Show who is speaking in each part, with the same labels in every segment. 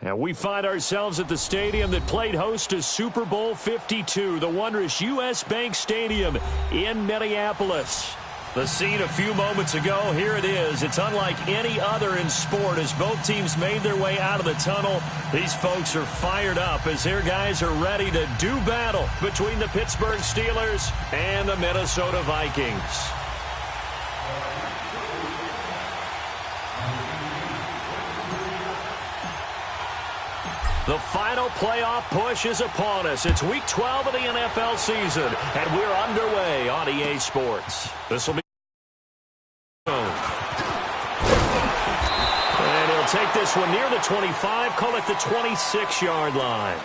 Speaker 1: And we find ourselves at the stadium that played host to Super Bowl 52, the wondrous U.S. Bank Stadium in Minneapolis. The scene a few moments ago, here it is. It's unlike any other in sport as both teams made their way out of the tunnel. These folks are fired up as their guys are ready to do battle between the Pittsburgh Steelers and the Minnesota Vikings. The final playoff push is upon us. It's Week 12 of the NFL season, and we're underway on EA Sports. This will be... And he'll take this one near the 25, call it the 26-yard line.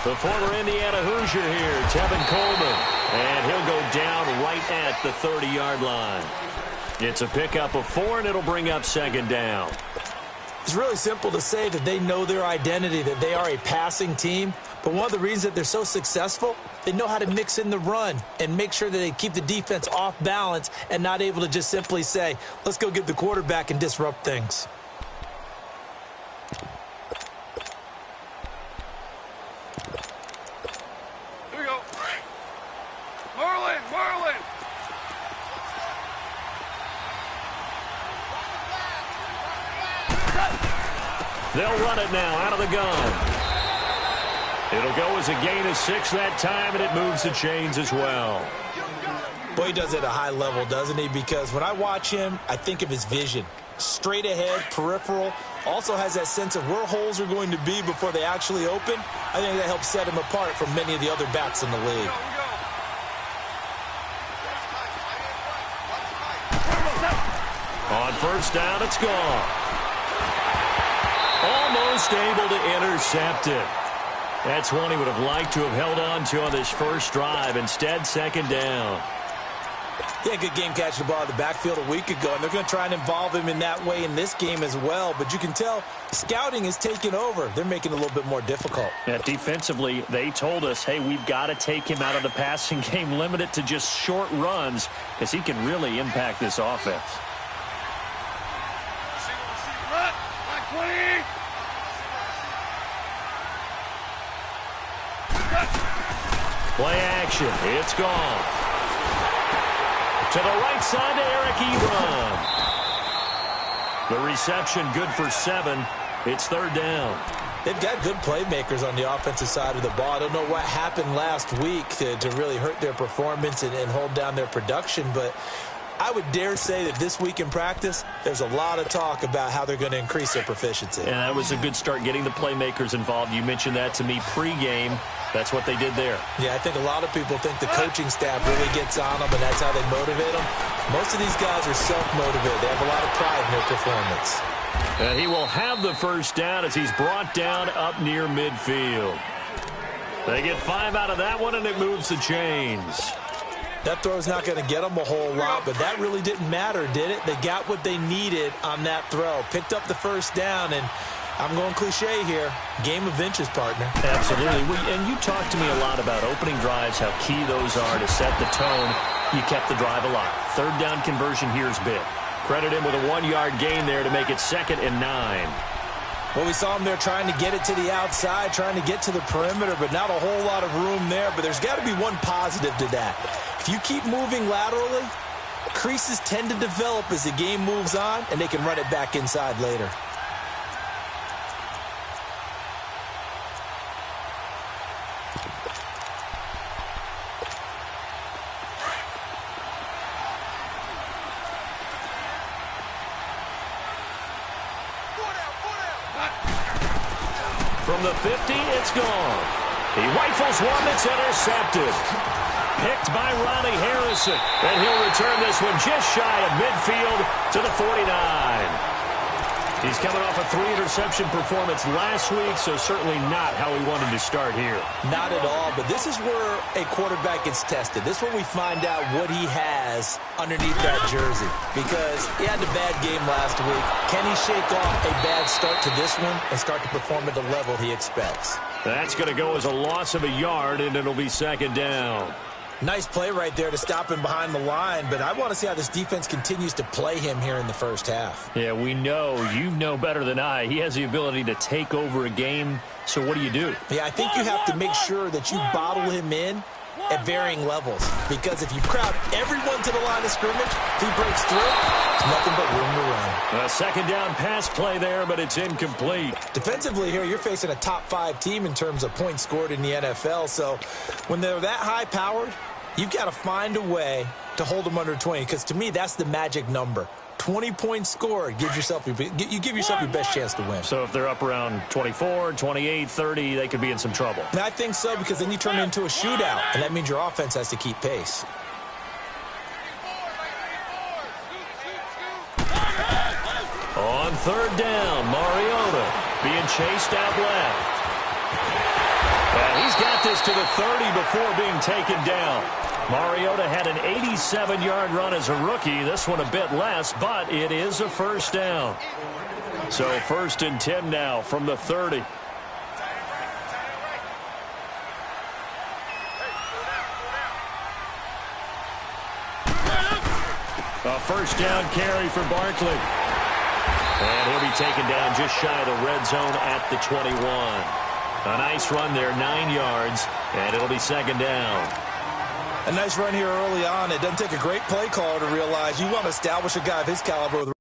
Speaker 1: The former Indiana Hoosier here, Tevin Coleman, and he'll go down right at the 30-yard line. It's a pickup of 4, and it'll bring up second down.
Speaker 2: It's really simple to say that they know their identity, that they are a passing team. But one of the reasons that they're so successful, they know how to mix in the run and make sure that they keep the defense off balance and not able to just simply say, let's go get the quarterback and disrupt things.
Speaker 1: They'll run it now out of the gun. It'll go as a gain of 6 that time, and it moves the chains as well.
Speaker 2: Boy, he does it at a high level, doesn't he? Because when I watch him, I think of his vision. Straight ahead, peripheral. Also has that sense of where holes are going to be before they actually open. I think that helps set him apart from many of the other backs in the league.
Speaker 1: On first down, it's gone. Almost able to intercept it. That's one he would have liked to have held on to on this first drive. Instead, second down.
Speaker 2: Yeah, good game catching the ball in the backfield a week ago, and they're going to try and involve him in that way in this game as well. But you can tell scouting is taking over. They're making it a little bit more difficult.
Speaker 1: Yeah, defensively, they told us, hey, we've got to take him out of the passing game, limit it to just short runs, because he can really impact this offense. Play action. It's gone. To the right side to Eric Ebron. The reception good for 7. It's third down.
Speaker 2: They've got good playmakers on the offensive side of the ball. I don't know what happened last week to really hurt their performance and hold down their production, but I would dare say that this week in practice, there's a lot of talk about how they're going to increase their proficiency.
Speaker 1: And that was a good start getting the playmakers involved. You mentioned that to me pregame. That's what they did there.
Speaker 2: Yeah, I think a lot of people think the coaching staff really gets on them, and that's how they motivate them. Most of these guys are self-motivated. They have a lot of pride in their performance.
Speaker 1: And he will have the first down as he's brought down up near midfield. They get 5 out of that one, and it moves the chains.
Speaker 2: That throw's not going to get them a whole lot, but that really didn't matter, did it? They got what they needed on that throw. Picked up the first down, and I'm going cliche here. Game of inches, partner.
Speaker 1: Absolutely. And you talked to me a lot about opening drives, how key those are to set the tone. You kept the drive alive. Third down conversion here is big. Credit him with a 1-yard gain there to make it 2nd and 9.
Speaker 2: Well, we saw him there trying to get it to the outside, trying to get to the perimeter, but not a whole lot of room there. But there's got to be one positive to that. If you keep moving laterally, creases tend to develop as the game moves on, and they can run it back inside later.
Speaker 1: From the 50, it's gone. He rifles one that's intercepted. Picked by Ronnie Harrison. And he'll return this one just shy of midfield to the 49. He's coming off a 3-interception performance last week, so certainly not how he wanted to start here.
Speaker 2: Not at all, but this is where a quarterback gets tested. This is where we find out what he has underneath that jersey, because he had a bad game last week. Can he shake off a bad start to this one and start to perform at the level he expects?
Speaker 1: That's going to go as a loss of a yard, and it'll be second down.
Speaker 2: Nice play right there to stop him behind the line, but I want to see how this defense continues to play him here in the first half.
Speaker 1: Yeah, we know. You know better than I. He has the ability to take over a game, so what do you do?
Speaker 2: Yeah, I think you have to make sure that you bottle him in at varying levels, because if you crowd everyone to the line of scrimmage, if he breaks through, it's nothing but room to run.
Speaker 1: A second down pass play there, but it's incomplete.
Speaker 2: Defensively here, you're facing a top-5 team in terms of points scored in the NFL, so when they're that high-powered, you've got to find a way to hold them under 20, because to me, that's the magic number. 20 points scored, you give yourself your best chance to win.
Speaker 1: So if they're up around 24, 28, 30, they could be in some trouble.
Speaker 2: And I think so, because then you turn it into a shootout, and that means your offense has to keep pace.
Speaker 1: On third down, Mariota being chased out left. And he's got this to the 30 before being taken down. Mariota had an 87-yard run as a rookie. This one a bit less, but it is a first down. So 1st and 10 now from the 30. A first down carry for Barkley. And he'll be taken down just shy of the red zone at the 21. A nice run there, 9 yards, and it'll be second down.
Speaker 2: A nice run here early on. It doesn't take a great play caller to realize you want to establish a guy of his caliber with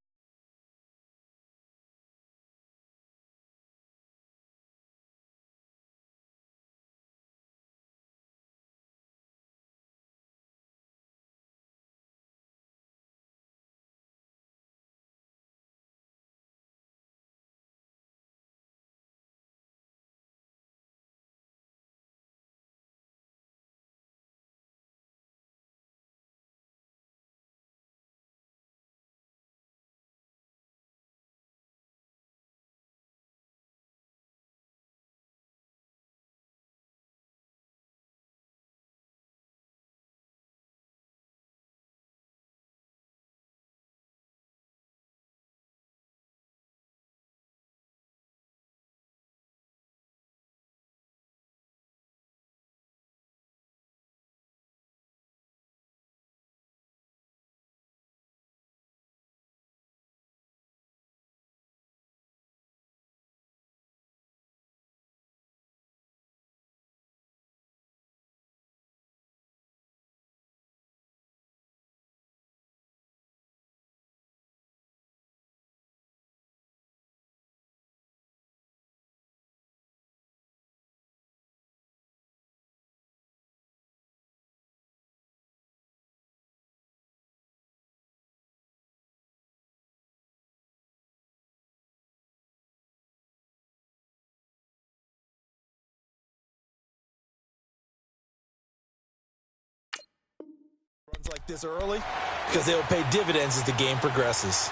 Speaker 2: runs like this early, because they'll pay dividends as the game progresses.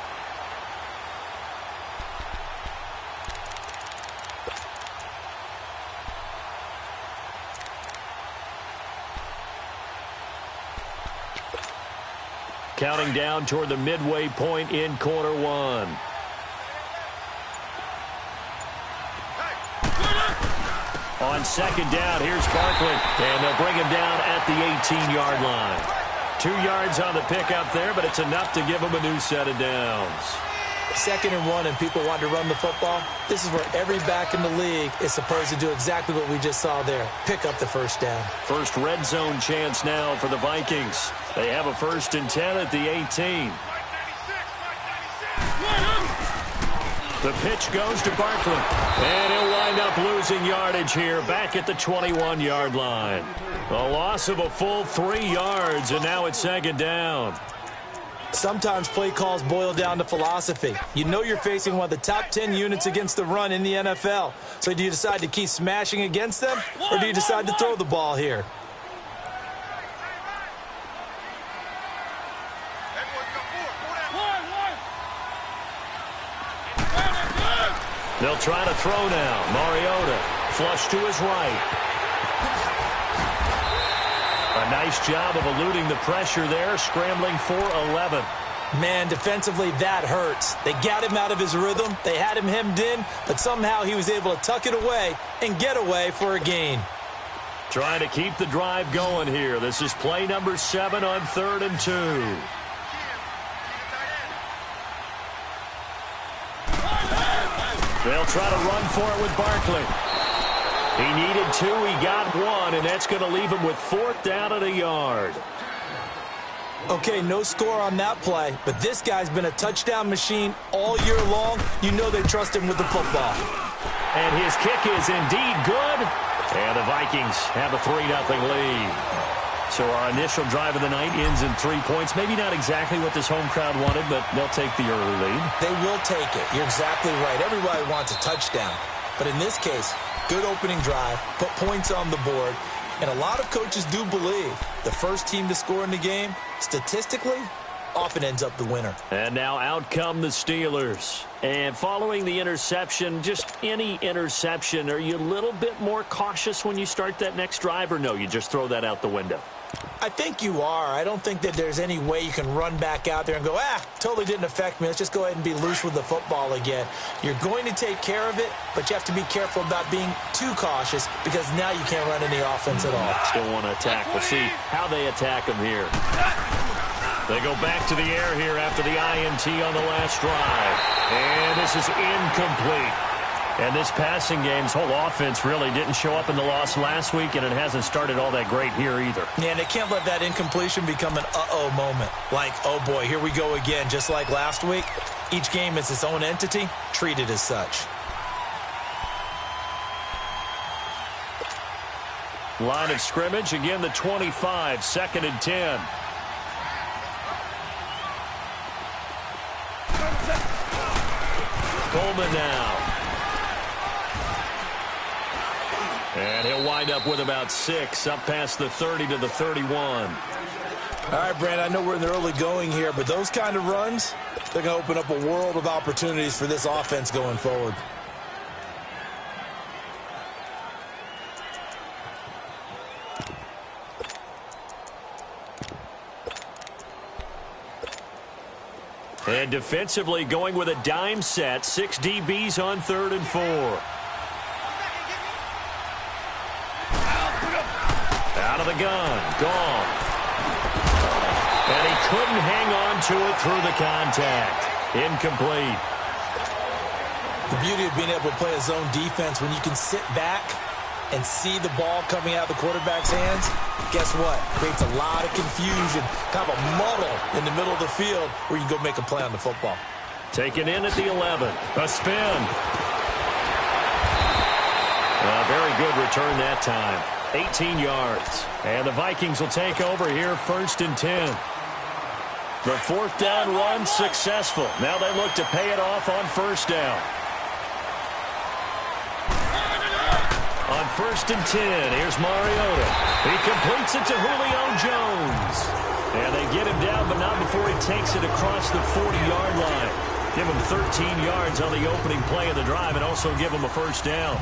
Speaker 1: Counting down toward the midway point in quarter one. On second down, here's Barkley, and they'll bring him down at the 18-yard line. 2 yards on the pickup there, but it's enough to give him a new set of downs.
Speaker 2: 2nd and 1, and people want to run the football. This is where every back in the league is supposed to do exactly what we just saw there. Pick up the first down.
Speaker 1: First red zone chance now for the Vikings. They have a 1st and 10 at the 18. The pitch goes to Barkley, and he'll wind up losing yardage here back at the 21-yard line. A loss of a full 3 yards, and now it's 2nd down.
Speaker 2: Sometimes play calls boil down to philosophy. You know you're facing one of the top 10 units against the run in the NFL. So do you decide to keep smashing against them, or do you decide to throw the ball here?
Speaker 1: They'll try to throw now. Mariota, flush to his right. A nice job of eluding the pressure there, scrambling for 11.
Speaker 2: Man, defensively, that hurts. They got him out of his rhythm. They had him hemmed in, but somehow he was able to tuck it away and get away for a gain.
Speaker 1: Trying to keep the drive going here. This is play number 7 on 3rd and 2. They'll try to run for it with Barkley. He needed 2, he got 1, and that's going to leave him with 4th down and a yard.
Speaker 2: Okay, no score on that play, but this guy's been a touchdown machine all year long. You know they trust him with the football.
Speaker 1: And his kick is indeed good. And the Vikings have a 3-0 lead. So our initial drive of the night ends in 3 points. Maybe not exactly what this home crowd wanted, but they'll take the early lead.
Speaker 2: They will take it. You're exactly right. Everybody wants a touchdown. But in this case, good opening drive, put points on the board. And a lot of coaches do believe the first team to score in the game, statistically, often ends up the winner.
Speaker 1: And now out come the Steelers. And following the interception, just any interception, are you a little bit more cautious when you start that next drive, or no, you just throw that out the window?
Speaker 2: I think you are. I don't think that there's any way you can run back out there and go, totally didn't affect me. Let's just go ahead and be loose with the football again. You're going to take care of it, but you have to be careful about being too cautious because now you can't run any offense at all.
Speaker 1: Still want to attack. We'll see how they attack them here. They go back to the air here after the INT on the last drive. And this is incomplete. And this passing game's whole offense really didn't show up in the loss last week, and it hasn't started all that great here either.
Speaker 2: Yeah, and they can't let that incompletion become an uh-oh moment. Like, oh boy, here we go again, just like last week. Each game is its own entity, treated as such.
Speaker 1: Line of scrimmage, again the 25, 2nd and 10. Coleman now. And he'll wind up with about 6, up past the 30 to the 31.
Speaker 2: All right, Brand, I know we're in the early going here, but those kind of runs, they're going to open up a world of opportunities for this offense going forward.
Speaker 1: And defensively going with a dime set, 6 DBs on 3rd and 4. Out of the gun, Goff. And he couldn't hang on to it through the contact. Incomplete.
Speaker 2: The beauty of being able to play a zone defense when you can sit back and see the ball coming out of the quarterback's hands, guess what? Creates a lot of confusion, kind of a muddle in the middle of the field where you can go make a play on the football.
Speaker 1: Taken in at the 11. A spin. A very good return that time. 18 yards. And the Vikings will take over here, 1st and 10. The 4th down run successful. Now they look to pay it off on 1st down. On 1st and 10, here's Mariota. He completes it to Julio Jones. And they get him down, but not before he takes it across the 40-yard line. Give him 13 yards on the opening play of the drive and also give him a 1st down.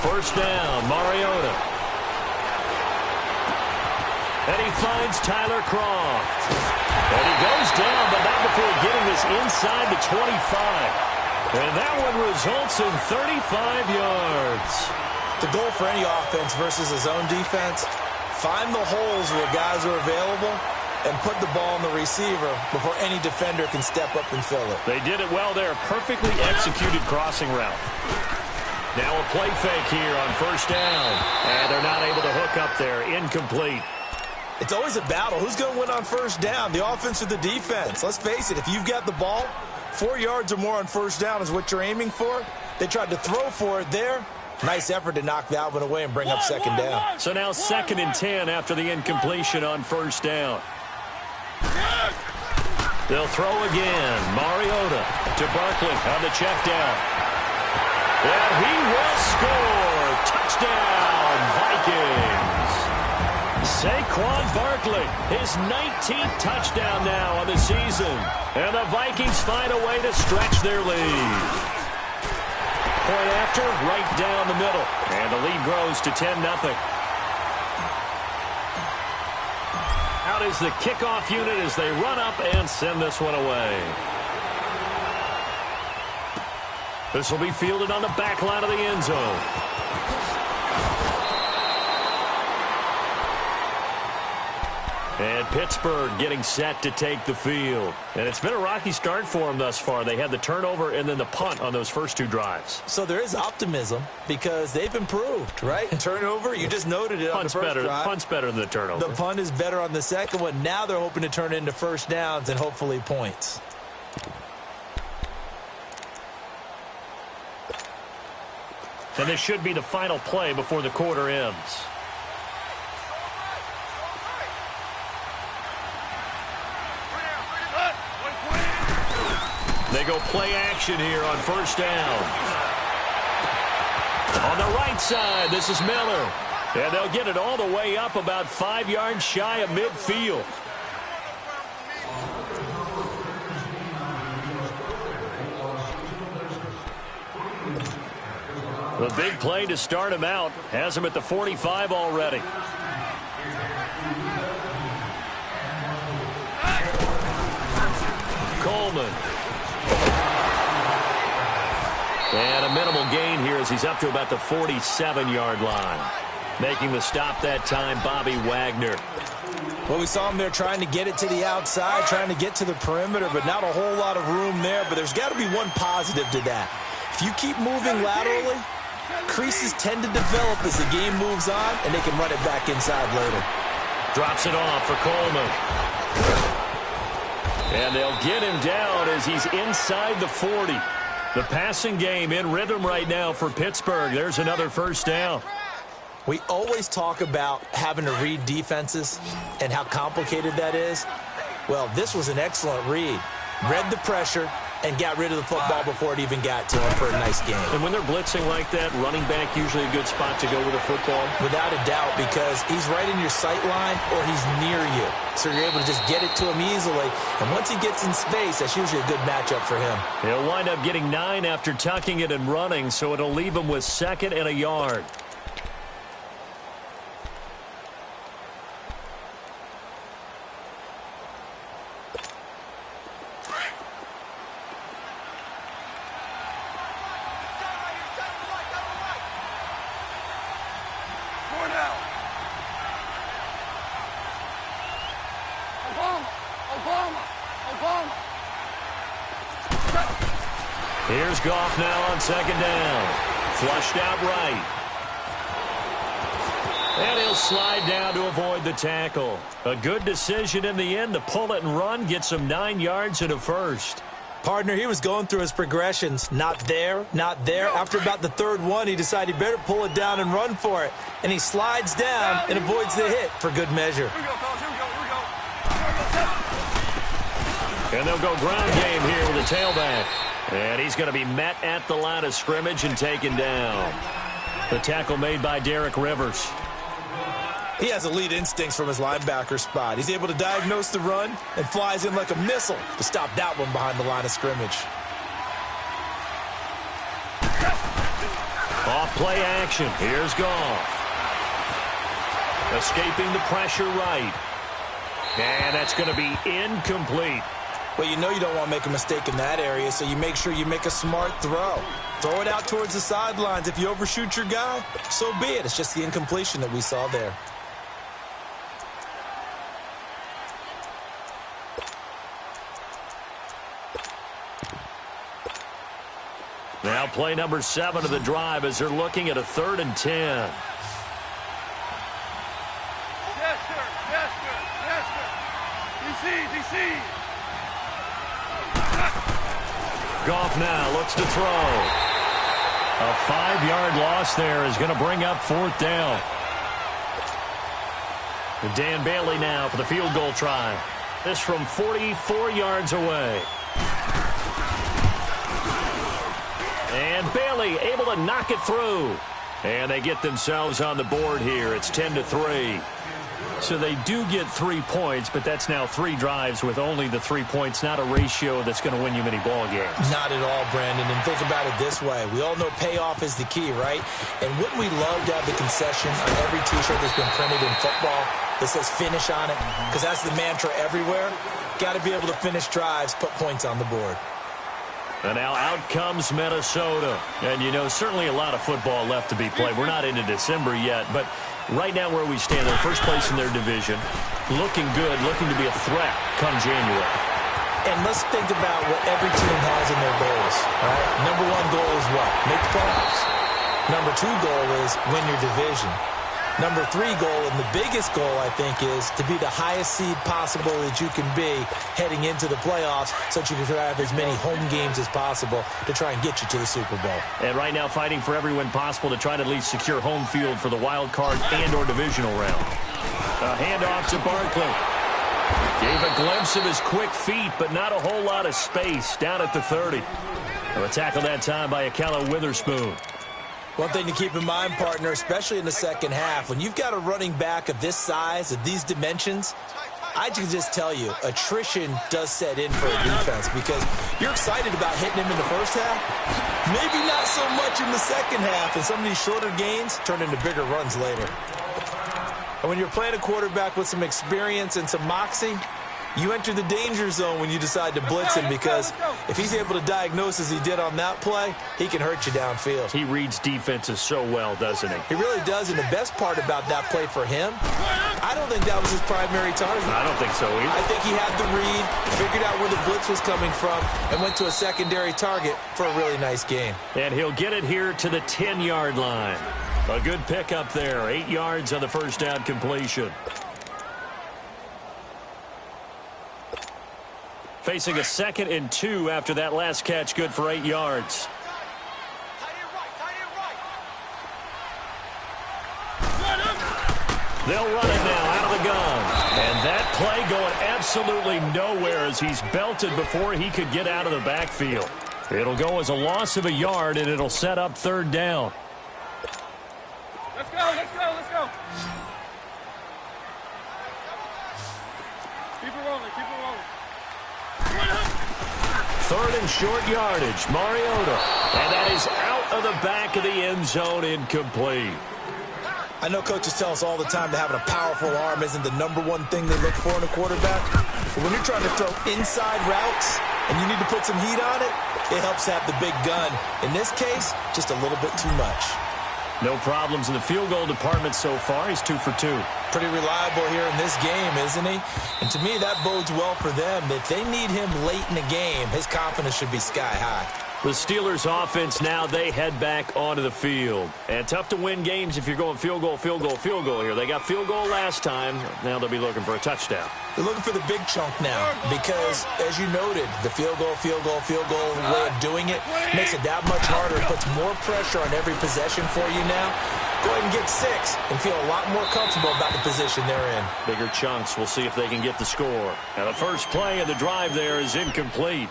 Speaker 1: First down, Mariota. And he finds Tyler Kroft. And he goes down, but not before getting this inside the 25. And that one results in 35 yards.
Speaker 2: The goal for any offense versus a zone defense, find the holes where guys are available and put the ball on the receiver before any defender can step up and fill it.
Speaker 1: They did it well there. Perfectly executed crossing route. Now a play fake here on 1st down. And they're not able to hook up there. Incomplete.
Speaker 2: It's always a battle. Who's going to win on 1st down, the offense or the defense? Let's face it, if you've got the ball, 4 yards or more on 1st down is what you're aiming for. They tried to throw for it there. Nice effort to knock that one away and bring up 2nd down.
Speaker 1: So now 2nd and 10 after the incompletion on 1st down. They'll throw again. Mariota to Barkley on the check down. And he will score. Touchdown, Vikings. Saquon Barkley, his 19th touchdown now on the season. And the Vikings find a way to stretch their lead. Point after, right down the middle. And the lead grows to 10-0. Out is the kickoff unit as they run up and send this one away. This will be fielded on the back line of the end zone. And Pittsburgh getting set to take the field. And it's been a rocky start for them thus far. They had the turnover and then the punt on those first two drives.
Speaker 2: So there is optimism because they've improved, right? Turnover, you just noted it on the first drive.
Speaker 1: Punt's better than the turnover.
Speaker 2: The punt is better on the second one. Now they're hoping to turn it into first downs and hopefully points.
Speaker 1: And this should be the final play before the quarter ends. They go play action here on first down. On the right side, this is Miller. And they'll get it all the way up about 5 yards shy of midfield. The big play to start him out has him at the 45 already. Coleman. And a minimal gain here as he's up to about the 47-yard line. Making the stop that time, Bobby Wagner.
Speaker 2: Well, we saw him there trying to get it to the outside, trying to get to the perimeter, but not a whole lot of room there. But there's got to be one positive to that. If you keep moving laterally, creases tend to develop as the game moves on, and they can run it back inside later.
Speaker 1: Drops it off for Coleman. And they'll get him down as he's inside the 40. The passing game in rhythm right now for Pittsburgh. There's another first down.
Speaker 2: We always talk about having to read defenses and how complicated that is. Well, this was an excellent read. Read the pressure and got rid of the football before it even got to him for a nice game.
Speaker 1: And when they're blitzing like that, running back usually a good spot to go with a football?
Speaker 2: Without a doubt, because he's right in your sight line or he's near you. So you're able to just get it to him easily. And once he gets in space, that's usually a good matchup for him.
Speaker 1: He'll wind up getting 9 after tucking it and running, so it'll leave him with 2nd and a yard. Here's Goff now on 2nd down. Flushed out right. And he'll slide down to avoid the tackle. A good decision in the end to pull it and run. Gets him 9 yards and a first.
Speaker 2: Partner, he was going through his progressions. Not there, not there. After about the 3rd one, he decided he better pull it down and run for it. And he slides down and avoids the hit for good measure.
Speaker 1: And they'll go ground game here with a tailback. And he's going to be met at the line of scrimmage and taken down. The tackle made by Derek Rivers.
Speaker 2: He has elite instincts from his linebacker spot. He's able to diagnose the run and flies in like a missile to stop that one behind the line of scrimmage.
Speaker 1: Off play action. Here's Goff. Escaping the pressure right. And that's going to be incomplete.
Speaker 2: Well, you know you don't want to make a mistake in that area, so you make sure you make a smart throw. Throw it out towards the sidelines. If you overshoot your guy, so be it. It's just the incompletion that we saw there.
Speaker 1: Now play number 7 of the drive as they're looking at a 3rd and 10.
Speaker 3: Yes, sir. Yes, sir. Yes, sir. DC.
Speaker 1: Goff now looks to throw. A 5-yard loss there is going to bring up 4th down. And Dan Bailey now for the field goal try. This from 44 yards away. And Bailey able to knock it through. And they get themselves on the board here. It's 10-3. So they do get 3 points, but that's now 3 drives with only the 3 points, not a ratio that's going to win you many ball games.
Speaker 2: Not at all, Brandon. And think about it this way. We all know payoff is the key, right? And wouldn't we love to have the concession on every T-shirt that's been printed in football that says finish on it? Because that's the mantra everywhere. Got to be able to finish drives, put points on the board.
Speaker 1: And now out comes Minnesota. And, you know, certainly a lot of football left to be played. We're not into December yet, but right now where we stand, they're first place in their division, looking good, looking to be a threat come January.
Speaker 2: And let's think about what every team has in their goals, right? Number 1 goal is what? Make the playoffs. Number 2 goal is win your division. Number 3 goal, and the biggest goal, I think, is to be the highest seed possible that you can be heading into the playoffs so that you can have as many home games as possible to try and get you to the Super Bowl.
Speaker 1: And right now fighting for every win possible to try to at least secure home field for the wild card and or divisional round. A handoff to Barkley. Gave a glimpse of his quick feet, but not a whole lot of space down at the 30. A tackle that time by Akello Witherspoon.
Speaker 2: One thing to keep in mind, partner, especially in the second half, when you've got a running back of this size, of these dimensions, I can just tell you, attrition does set in for a defense because you're excited about hitting him in the first half. Maybe not so much in the second half, and some of these shorter gains turn into bigger runs later. And when you're playing a quarterback with some experience and some moxie, you enter the danger zone when you decide to blitz him because if he's able to diagnose as he did on that play, he can hurt you downfield.
Speaker 1: He reads defenses so well, doesn't he?
Speaker 2: He really does, and the best part about that play for him, I don't think that was his primary target.
Speaker 1: I don't think so either.
Speaker 2: I think he had the read, figured out where the blitz was coming from, and went to a secondary target for a really nice game.
Speaker 1: And he'll get it here to the 10-yard line. A good pickup there. 8 yards on the first down completion. Facing a 2nd and 2 after that last catch, good for 8 yards. They'll run it now out of the gun. And that play going absolutely nowhere as he's belted before he could get out of the backfield. It'll go as a loss of a yard, and it'll set up 3rd down.
Speaker 3: Let's go, let's go, let's go. Keep it rolling, keep it rolling.
Speaker 1: 3rd and short yardage, Mariota. And that is out of the back of the end zone, incomplete.
Speaker 2: I know coaches tell us all the time that having a powerful arm isn't the #1 thing they look for in a quarterback. But when you're trying to throw inside routes and you need to put some heat on it, it helps have the big gun. In this case, just a little bit too much.
Speaker 1: No problems in the field goal department so far. He's 2 for 2.
Speaker 2: Pretty reliable here in this game, isn't he? And to me, that bodes well for them. If they need him late in the game, his confidence should be sky high.
Speaker 1: The Steelers offense now, they head back onto the field. And tough to win games if you're going field goal, field goal, field goal here. They got field goal last time. Now they'll be looking for a touchdown.
Speaker 2: They're looking for the big chunk now because, as you noted, the field goal way of doing it makes it that much harder. It puts more pressure on every possession for you now. Go ahead and get 6 and feel a lot more comfortable about the position they're in.
Speaker 1: Bigger chunks. We'll see if they can get the score. Now the first play of the drive there is incomplete.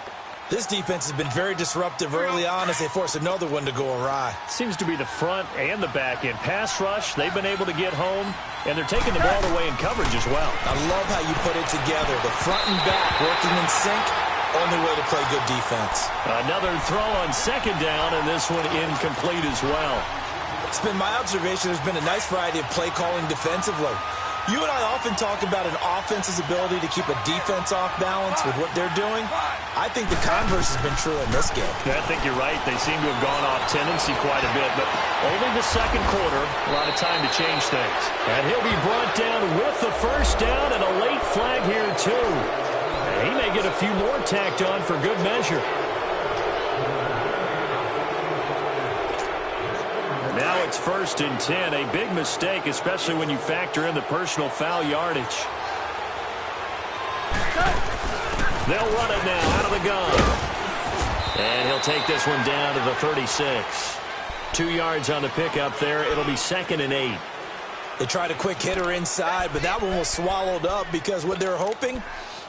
Speaker 2: This defense has been very disruptive early on as they force another one to go awry.
Speaker 1: Seems to be the front and the back end. Pass rush, they've been able to get home, and they're taking the ball away in coverage as well.
Speaker 2: I love how you put it together. The front and back working in sync, only way to play good defense.
Speaker 1: Another throw on 2nd down, and this one incomplete as well.
Speaker 2: It's been my observation there's been a nice variety of play calling defensively. You and I often talk about an offense's ability to keep a defense off balance with what they're doing. I think the converse has been true in this game.
Speaker 1: I think you're right. They seem to have gone off tendency quite a bit, but only the 2nd quarter, a lot of time to change things. And he'll be brought down with the first down and a late flag here, too. And he may get a few more tacked on for good measure. Now it's 1st and 10, a big mistake, especially when you factor in the personal foul yardage. They'll run it now out of the gun. And he'll take this one down to the 36. 2 yards on the pickup there. It'll be 2nd and 8.
Speaker 2: They tried a quick hitter inside, but that one was swallowed up because what they're hoping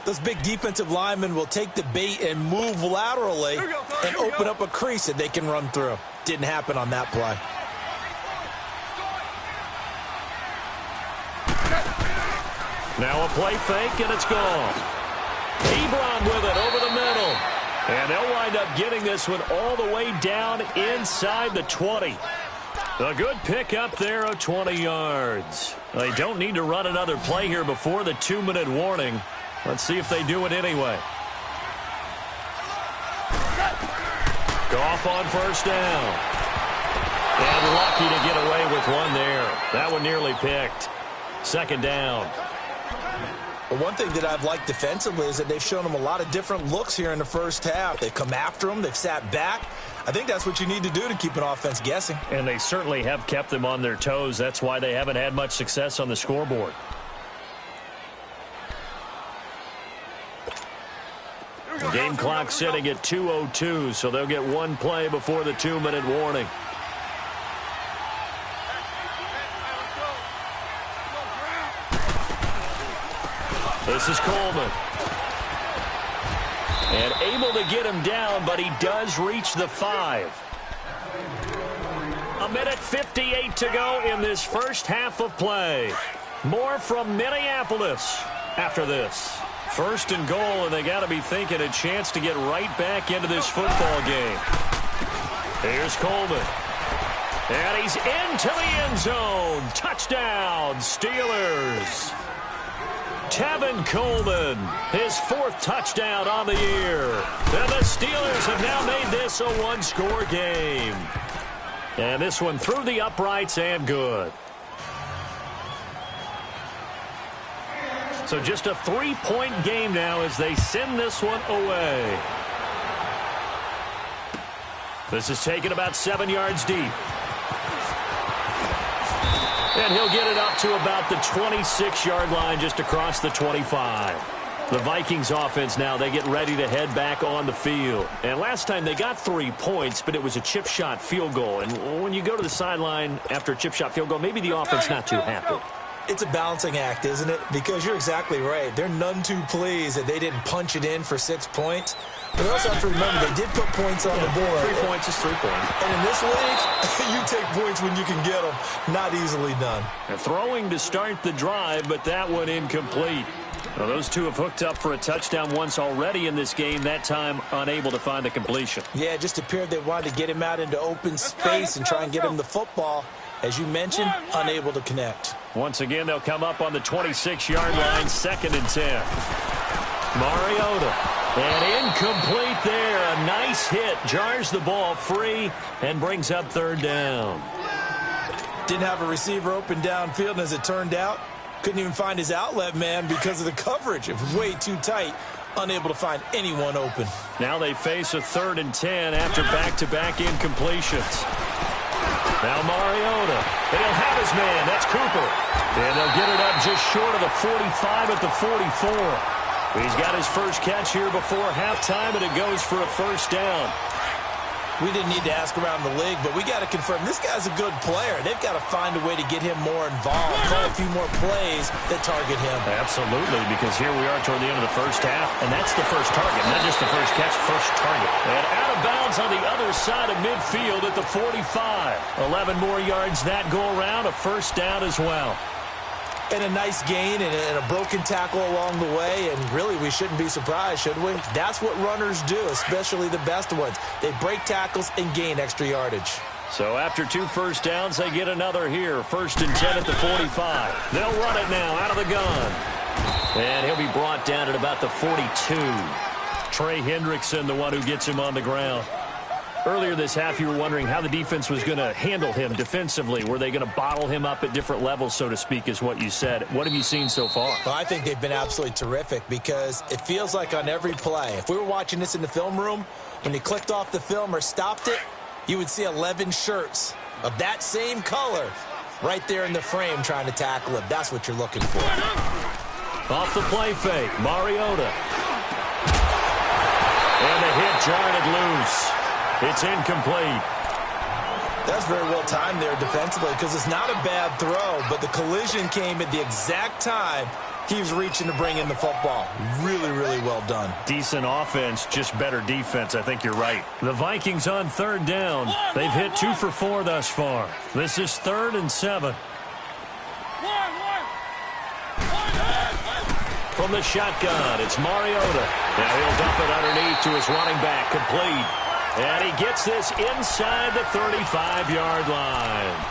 Speaker 2: Those big defensive linemen will take the bait and move laterally and open up a crease that they can run through. Didn't happen on that play.
Speaker 1: Now a play fake, and it's gone. Ebron with it over the middle. And they'll wind up getting this one all the way down inside the 20. A good pickup there of 20 yards. They don't need to run another play here before the 2-minute warning. Let's see if they do it anyway. Goff on first down. And lucky to get away with one there. That one nearly picked. Second down.
Speaker 2: Well, one thing that I've liked defensively is that they've shown them a lot of different looks here in the first half. They've come after them. They've sat back. I think that's what you need to do to keep an offense guessing.
Speaker 1: And they certainly have kept them on their toes. That's why they haven't had much success on the scoreboard. Game clock sitting at 2:02, so they'll get one play before the 2-minute warning. This is Coleman. And able to get him down, but he does reach the 5. 1:58 to go in this first half of play. More from Minneapolis after this. First and goal, and they got to be thinking a chance to get right back into this football game. Here's Coleman. And he's into the end zone. Touchdown, Steelers. Tevin Coleman, his 4th touchdown on the year. And the Steelers have now made this a one-score game. And this one through the uprights and good. So just a 3-point game now as they send this one away. This is taken about 7 yards deep. And he'll get it up to about the 26-yard line just across the 25. The Vikings offense now, they get ready to head back on the field. And last time they got 3 points, but it was a chip shot field goal. And when you go to the sideline after a chip shot field goal, maybe the offense not too happy.
Speaker 2: It's a balancing act, isn't it? Because you're exactly right. They're none too pleased that they didn't punch it in for 6 points. But you also have to remember, they did put points on the board.
Speaker 1: 3 points is 3 points.
Speaker 2: And in this league, you take points when you can get them. Not easily done.
Speaker 1: And throwing to start the drive, but that one incomplete. Well, those two have hooked up for a touchdown once already in this game, that time unable to find the completion.
Speaker 2: Yeah, it just appeared they wanted to get him out into open space and try and get him the football. As you mentioned, unable to connect.
Speaker 1: Once again, they'll come up on the 26-yard line, 2nd and 10. Mariota. And incomplete there. A nice hit. Jars the ball free and brings up 3rd down.
Speaker 2: Didn't have a receiver open downfield, and as it turned out, couldn't even find his outlet man because of the coverage. It was way too tight. Unable to find anyone open.
Speaker 1: Now they face a 3rd and 10 after back-to-back incompletions. Now Mariota. And he'll have his man. That's Cooper. And they'll get it up just short of the 45 at the 44. He's got his first catch here before halftime, and it goes for a 1st down.
Speaker 2: We didn't need to ask around the league, but we got to confirm this guy's a good player. They've got to find a way to get him more involved, call a few more plays that target him.
Speaker 1: Absolutely, because here we are toward the end of the first half, and that's the first target, not just the first catch, first target. And out of bounds on the other side of midfield at the 45. 11 more yards that go around, a 1st down as well.
Speaker 2: And a nice gain and a broken tackle along the way, and really we shouldn't be surprised, should we? That's what runners do, especially the best ones. They break tackles and gain extra yardage.
Speaker 1: So after 2 first downs, they get another here. 1st and 10 at the 45. They'll run it now out of the gun. And he'll be brought down at about the 42. Trey Hendrickson, the one who gets him on the ground. Earlier this half, you were wondering how the defense was going to handle him defensively. Were they going to bottle him up at different levels, so to speak, is what you said. What have you seen so far?
Speaker 2: Well, I think they've been absolutely terrific because it feels like on every play, if we were watching this in the film room, when you clicked off the film or stopped it, you would see 11 shirts of that same color right there in the frame trying to tackle him. That's what you're looking for.
Speaker 1: Off the play fake, Mariota. And the hit jarred it loose. It's incomplete.
Speaker 2: That's very well timed there defensively because it's not a bad throw, but the collision came at the exact time He was reaching to bring in the football. Really, really well done.
Speaker 1: Decent offense, just better defense. I think you're right. The Vikings on third down. They've hit 2 for 4 thus far. This is 3rd and 7. From the shotgun, it's Mariota. Now he'll dump it underneath to his running back, complete. And he gets this inside the 35-yard line.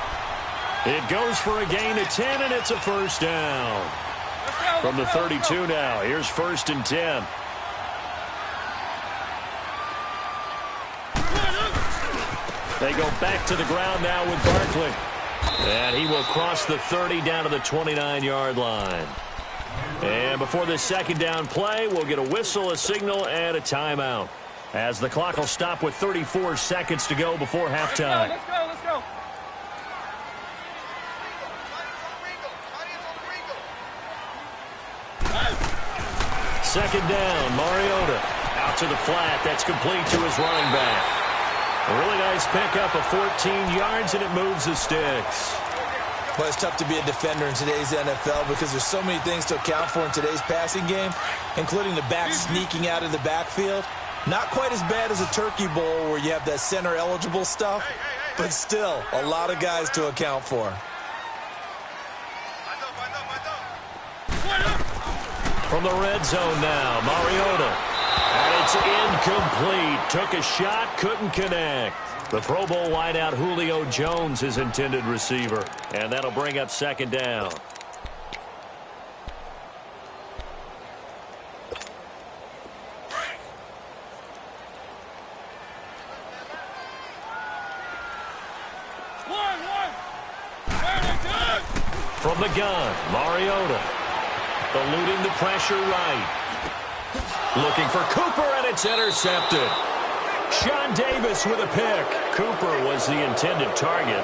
Speaker 1: It goes for a gain of 10, and it's a first down. From the 32 now, here's 1st and 10. They go back to the ground now with Barkley. And he will cross the 30 down to the 29-yard line. And before this second down play, we'll get a whistle, a signal, and a timeout, as the clock will stop with 34 seconds to go before halftime.
Speaker 3: Let's go, let's go.
Speaker 1: Second down, Mariota out to the flat. That's complete to his running back. A really nice pickup of 14 yards, and it moves the sticks.
Speaker 2: But it's tough to be a defender in today's NFL because there's so many things to account for in today's passing game, including the back sneaking out of the backfield. Not quite as bad as a turkey bowl where you have that center-eligible stuff, but still a lot of guys to account for.
Speaker 1: From the red zone now, Mariota. And it's incomplete. Took a shot, couldn't connect. The Pro Bowl wideout Julio Jones, his intended receiver. And that'll bring up second down. From the gun, Mariota. Eluding the pressure right. Looking for Cooper, and it's intercepted. Sean Davis with a pick. Cooper was the intended target.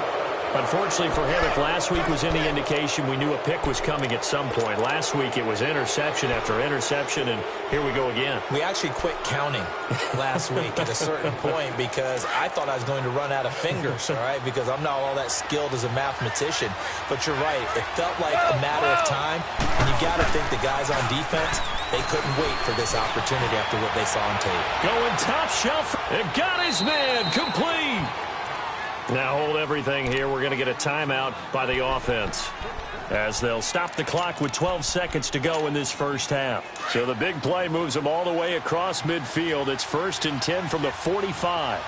Speaker 1: Unfortunately for him, if last week was any indication, we knew a pick was coming at some point. Last week it was interception after interception, and here we go again.
Speaker 2: We actually quit counting last week at a certain point because I thought I was going to run out of fingers, all right, because I'm not all that skilled as a mathematician. But you're right. It felt like a matter of time, and you got to think the guys on defense, they couldn't wait for this opportunity after what they saw on tape.
Speaker 1: Going top shelf. It got his man complete. Now hold everything here. We're going to get a timeout by the offense, as they'll stop the clock with 12 seconds to go in this first half. So the big play moves them all the way across midfield. It's 1st and 10 from the 45.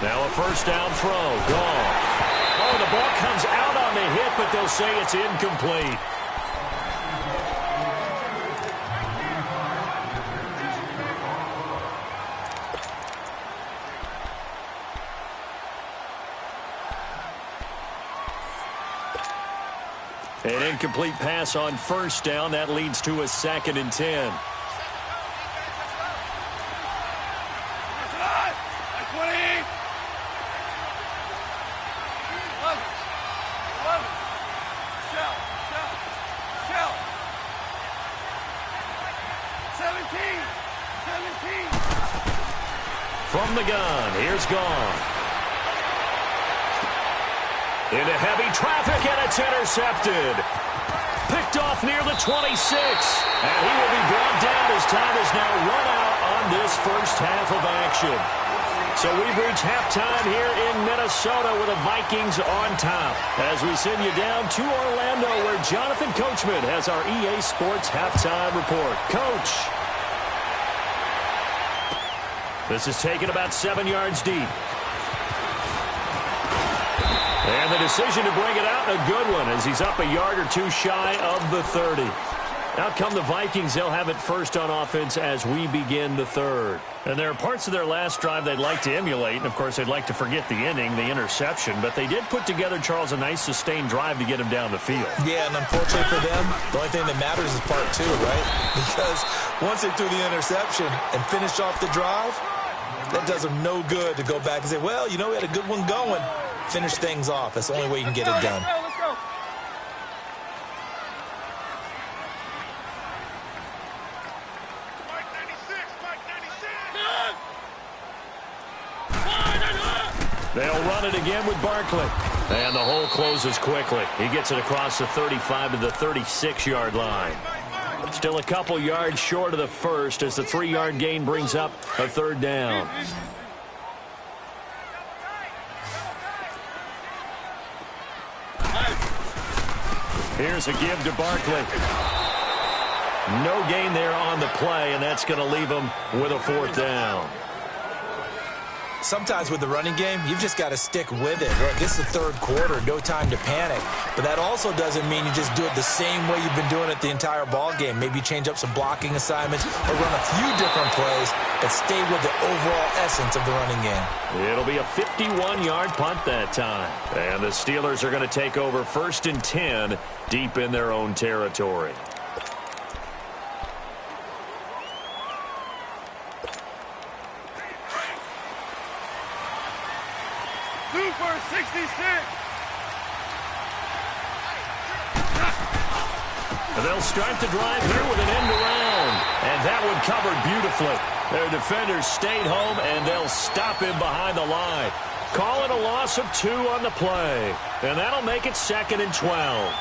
Speaker 1: Now a first down throw. Gone. Oh, the ball comes out on the hit, but they'll say it's incomplete. An incomplete pass on first down. That leads to a 2nd and 10. From the gun, here's Gone. Into heavy traffic, and it's intercepted. Picked off near the 26. And he will be brought down as time is now run out on this first half of action. So we've reached halftime here in Minnesota with the Vikings on top, as we send you down to Orlando, where Jonathan Coachman has our EA Sports halftime report. Coach. This is taken about 7 yards deep. And the decision to bring it out, a good one, as he's up a yard or two shy of the 30. Out come the Vikings. They'll have it first on offense as we begin the third. And there are parts of their last drive they'd like to emulate. And, of course, they'd like to forget the inning, the interception. But they did put together, Charles, a nice sustained drive to get him down the field.
Speaker 2: Yeah, and unfortunately for them, the only thing that matters is part two, right? Because once they threw the interception and finished off the drive, that does them no good to go back and say, well, you know, we had a good one going. Finish things off. That's the only way you can get it done.
Speaker 3: Let's go.
Speaker 1: They'll run it again with Barkley. And the hole closes quickly. He gets it across the 35 to the 36-yard line. Still a couple yards short of the first as the 3-yard gain brings up a third down. Here's a give to Barkley. No gain there on the play, and that's going to leave him with a fourth down.
Speaker 2: Sometimes with the running game, you've just got to stick with it. Look, this is the third quarter, no time to panic. But that also doesn't mean you just do it the same way you've been doing it the entire ball game. Maybe change up some blocking assignments or run a few different plays, but stay with the overall essence of the running game.
Speaker 1: It'll be a 51-yard punt that time. And the Steelers are going to take over 1st and 10 deep in their own territory.
Speaker 3: Super 66.
Speaker 1: They'll start the drive here with an end around. And that one covered beautifully. Their defenders stayed home, and they'll him him behind the line. Call it a loss of 2 on the play. And that'll make it 2nd and 12.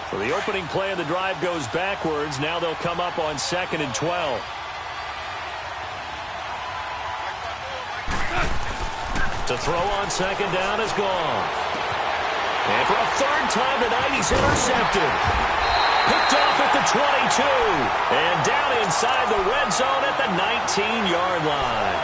Speaker 1: So the opening play of the drive goes backwards. Now they'll come up on 2nd and 12. To throw on 2nd down is gone. And for a 3rd time tonight, he's intercepted. Picked off at the 22. And down inside the red zone at the 19-yard line.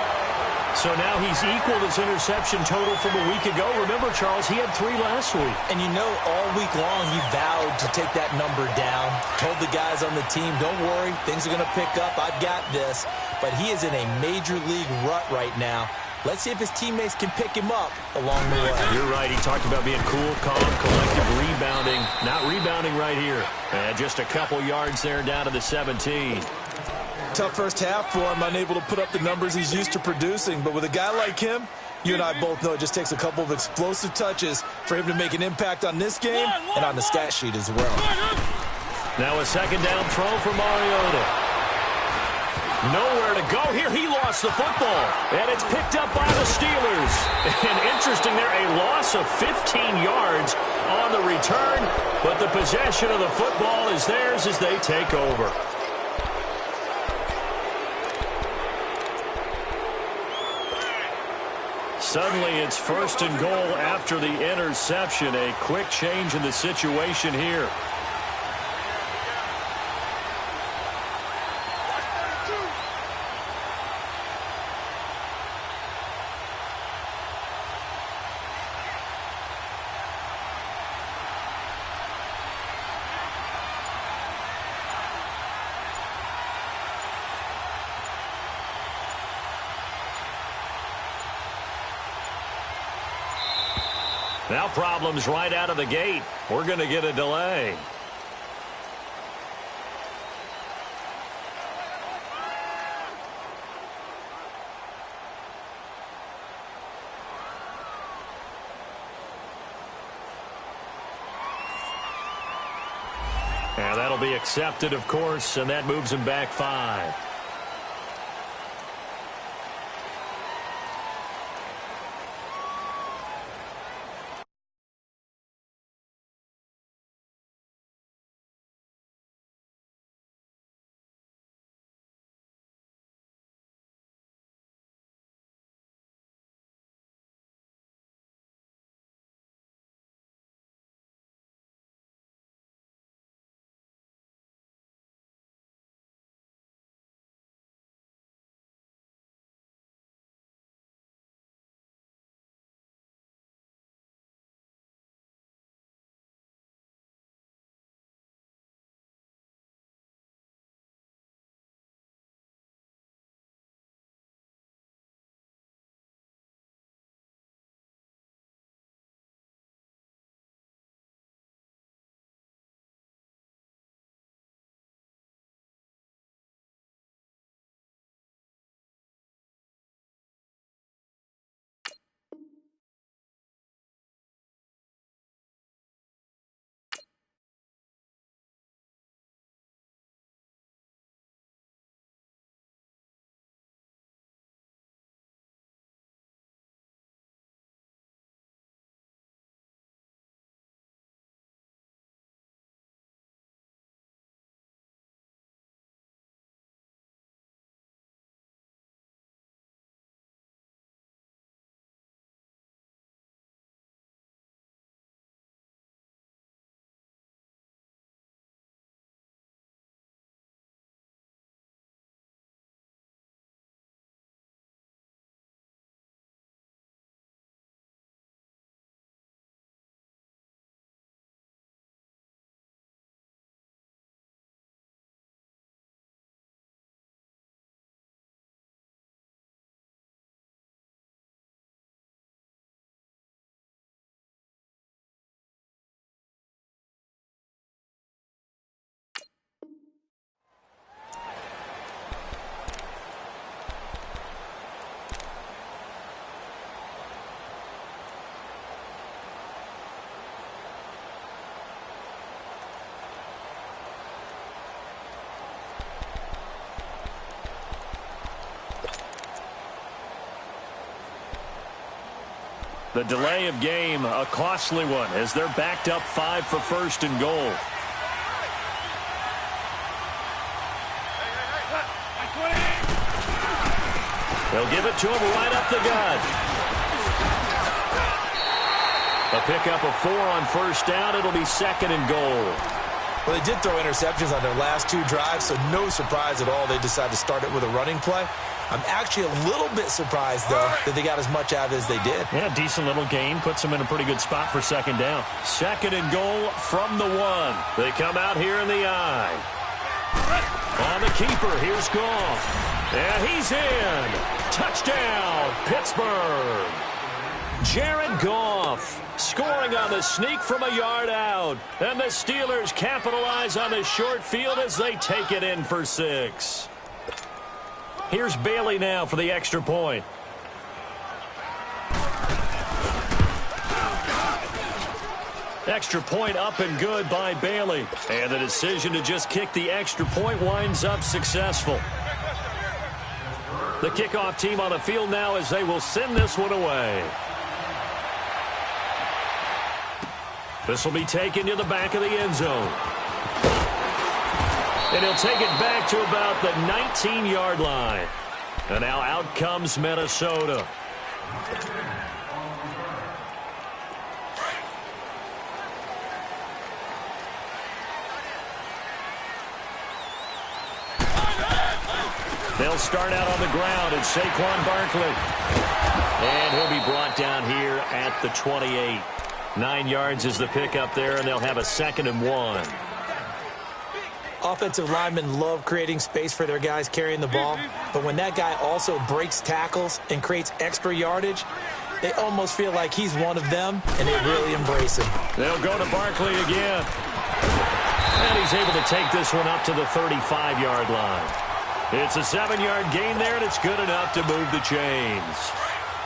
Speaker 1: So now he's equaled his interception total from a week ago. Remember, Charles, he had 3 last week.
Speaker 2: And you know, all week long he vowed to take that number down. Told the guys on the team, don't worry, things are going to pick up. I've got this. But he is in a major league rut right now. Let's see if his teammates can pick him up along the way.
Speaker 1: You're right. He talked about being cool, calm, collective, rebounding. Not rebounding right here. And just a couple yards there down to the 17.
Speaker 2: Tough first half for him, unable to put up the numbers he's used to producing. But with a guy like him, you and I both know it just takes a couple of explosive touches for him to make an impact on this game and on the stat sheet as well.
Speaker 1: Now a 2nd down throw for Mariota. Nowhere to go here. He lost the football. And it's picked up by the Steelers. And interesting there, a loss of 15 yards on the return. But the possession of the football is theirs as they take over. Suddenly it's 1st and goal after the interception. A quick change in the situation here. Now problems right out of the gate. We're going to get a delay. And that'll be accepted, of course, and that moves him back 5. The delay of game, a costly one, as they're backed up 5 for first and goal. They'll give it to him right up the gut. A pickup of 4 on first down. It'll be second and goal.
Speaker 2: Well, they did throw interceptions on their last 2 drives, so no surprise at all they decided to start it with a running play. I'm actually a little bit surprised, though, that they got as much out of it as they did.
Speaker 1: Yeah, decent little gain. Puts them in a pretty good spot for second down. Second and goal from the 1. They come out here in the I. On the keeper, here's Goff. And he's in. Touchdown, Pittsburgh. Jared Goff scoring on the sneak from a yard out. And the Steelers capitalize on the short field as they take it in for 6. Here's Bailey now for the extra point. Extra point up and good by Bailey. And the decision to just kick the extra point winds up successful. The kickoff team on the field now as they will send this one away. This will be taken to the back of the end zone. And he'll take it back to about the 19-yard line. And now out comes Minnesota. They'll start out on the ground. It's Saquon Barkley. And he'll be brought down here at the 28. 9 yards is the pickup there, and they'll have a second and 1.
Speaker 2: Offensive linemen love creating space for their guys carrying the ball, but when that guy also breaks tackles and creates extra yardage, they almost feel like he's one of them, and they really embrace him.
Speaker 1: They'll go to Barkley again. And he's able to take this one up to the 35-yard line. It's a 7-yard gain there, and it's good enough to move the chains.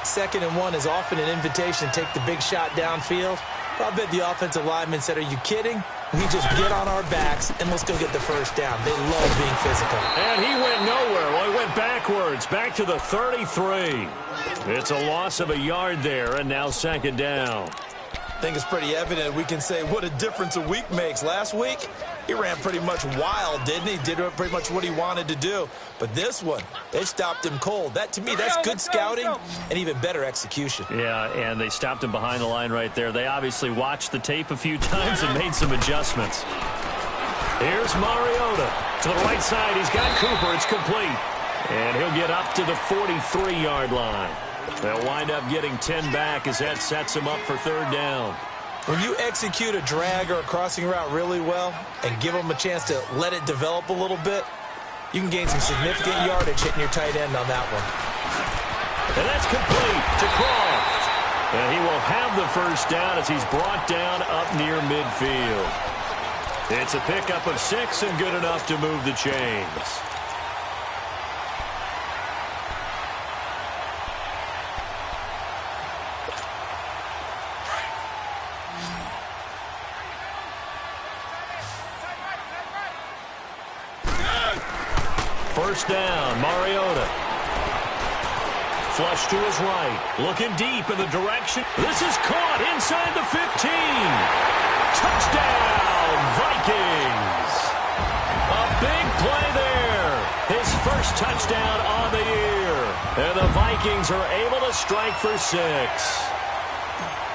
Speaker 2: Second and 1 is often an invitation to take the big shot downfield. I bet the offensive linemen said, are you kidding? We just get on our backs, and let's go get the first down. They love being physical.
Speaker 1: And he went nowhere. Well, he went backwards, back to the 33. It's a loss of a yard there, and now second down.
Speaker 2: I think it's pretty evident we can say what a difference a week makes. Last week, he ran pretty much wild, didn't he? Did pretty much what he wanted to do. But this one, they stopped him cold. That, to me, that's good scouting and even better execution.
Speaker 1: Yeah, and they stopped him behind the line right there. They obviously watched the tape a few times and made some adjustments. Here's Mariota. To the right side, he's got Cooper. It's complete. And he'll get up to the 43-yard line. They'll wind up getting 10 back as that sets him up for third down.
Speaker 2: When you execute a drag or a crossing route really well and give them a chance to let it develop a little bit, you can gain some significant yardage hitting your tight end on that one.
Speaker 1: And that's complete to Croft. And he will have the first down as he's brought down up near midfield. It's a pickup of 6 and good enough to move the chains. First down, Mariota. Flush to his right. Looking deep in the direction. This is caught inside the 15. Touchdown, Vikings. A big play there. His first touchdown on the year. And the Vikings are able to strike for 6.